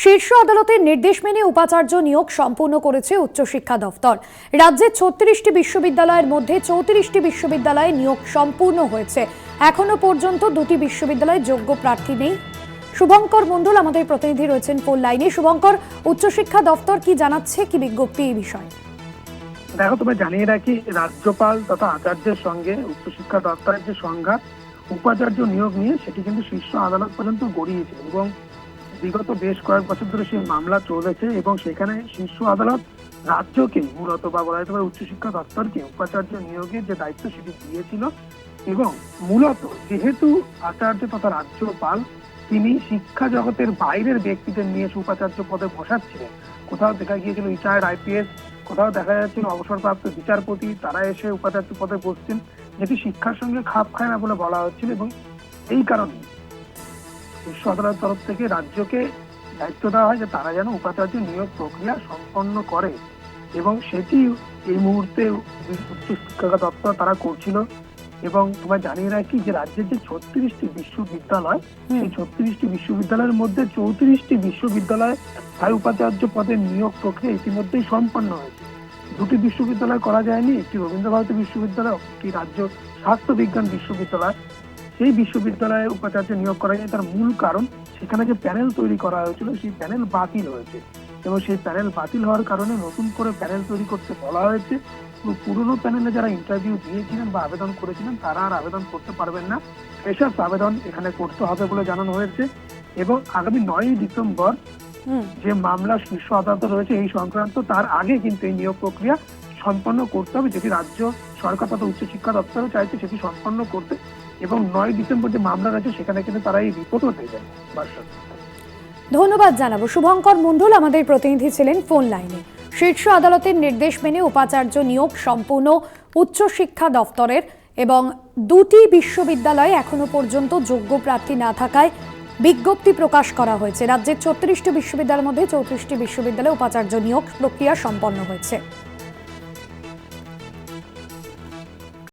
শীর্ষ আদালতের নির্দেশ মেনে উপাচার্য নিয়োগ সম্পূর্ণ করেছে উচ্চশিক্ষা দফতর। রাজ্যের 36টি বিশ্ববিদ্যালয়ের মধ্যে 34টি বিশ্ববিদ্যালয়ে নিয়োগ সম্পূর্ণ হয়েছে। এখনো পর্যন্ত 2টি বিশ্ববিদ্যালয়ে যোগ্য প্রার্থী নেই। শুভঙ্কর মণ্ডল আমাদের প্রতিনিধি রয়েছেন ফোন লাইনে। শুভঙ্কর, উচ্চশিক্ষা দফতর কি জানাচ্ছে, কি বিজ্ঞপ্তি এই বিষয়ে? দেখো, তোমায় জানিয়ে রাখি, রাজ্যপাল তথা আচার্যের সঙ্গে উচ্চশিক্ষা দপ্তরের যে সংঘাত উপাচার্য নিয়োগ নিয়ে, সেটি কিন্তু শীর্ষ আদালত পর্যন্ত গড়িয়েছে এবং বিগত বেশ কয়েক বছর ধরে সেই মামলা চলেছে এবং সেখানে শীর্ষ আদালত রাজ্যকে মূলত বা বলা যেতে পারে উচ্চশিক্ষা দপ্তরকে উপাচার্য নিয়োগের যে দায়িত্ব সেটি দিয়েছিল এবং মূলত যেহেতু আচার্য তথা রাজ্যপাল তিনি শিক্ষা জগতের বাইরের ব্যক্তিদের নিয়ে উপাচার্য পদে বসাচ্ছিলেন। কোথাও দেখা গিয়েছিল রিটায়ার্ড আইপিএস, কোথাও দেখা যাচ্ছিল অবসরপ্রাপ্ত বিচারপতি, তারা এসে উপাচার্য পদে বসছেন, যেটি শিক্ষার সঙ্গে খাপ খায় না বলে বলা হচ্ছিল এবং এই কারণে শীর্ষ আদালতের তরফ থেকে রাজ্যকে দায়িত্ব দেওয়া হয় যে তারা যেন উপাচার্য নিয়োগ প্রক্রিয়া সম্পন্ন করে এবং সেটি এই মুহূর্তে উচ্চশিক্ষা দপ্তর তারা করছিল। এবং তোমায় জানিয়ে রাখি যে রাজ্যের যে 36টি বিশ্ববিদ্যালয়, সেই 36টি বিশ্ববিদ্যালয়ের মধ্যে 34টি বিশ্ববিদ্যালয়ে স্থায়ী উপাচার্য পদের নিয়োগ প্রক্রিয়া ইতিমধ্যেই সম্পন্ন হয়েছে। 2টি বিশ্ববিদ্যালয় করা যায়নি, একটি রবীন্দ্রভারতী বিশ্ববিদ্যালয়, একটি রাজ্য স্বাস্থ্য বিজ্ঞান বিশ্ববিদ্যালয়। সেই বিশ্ববিদ্যালয়ে উপাচার্য নিয়োগ করা যায়, তার মূল কারণ সেখানে যে প্যানেল তৈরি করা হয়েছিল সেই প্যানেল বাতিল হয়েছে এবং সেই প্যানেল বাতিল হওয়ার কারণে নতুন করে প্যানেল তৈরি করতে বলা হয়েছে। পুরনো প্যানেলে যারা ইন্টারভিউ দিয়েছিলেন বা আবেদন করেছিলেন তারা আর আবেদন করতে পারবেন না, ফ্রেশার্স আবেদন এখানে করতে হবে বলে জানানো হয়েছে। এবং আগামী 9ই ডিসেম্বর যে মামলা শীর্ষ আদালতে রয়েছে এই সংক্রান্ত, তার আগে কিন্তু এই নিয়োগ প্রক্রিয়া সম্পন্ন করতে হবে, যেটি রাজ্য সরকার তথা উচ্চশিক্ষা দপ্তরও চাইছে সেটি সম্পন্ন করতে। এবং 9ই ডিসেম্বর যে মামলা রয়েছে সেখানে কিন্তু তারা এই রিপোর্টও দেবেন। ধন্যবাদ জানাবো। শুভঙ্কর মণ্ডল আমাদের প্রতিনিধি ছিলেন ফোন লাইনে। শীর্ষ আদালতের নির্দেশ মেনে উপাচার্য নিয়োগ সম্পূর্ণ উচ্চশিক্ষা দফতরের এবং 2টি বিশ্ববিদ্যালয়ে এখনো পর্যন্ত যোগ্য প্রার্থী না থাকায় বিজ্ঞপ্তি প্রকাশ করা হয়েছে। রাজ্যের 36টি বিশ্ববিদ্যালয়ের মধ্যে 34টি বিশ্ববিদ্যালয়ে উপাচার্য নিয়োগ প্রক্রিয়া সম্পন্ন হয়েছে।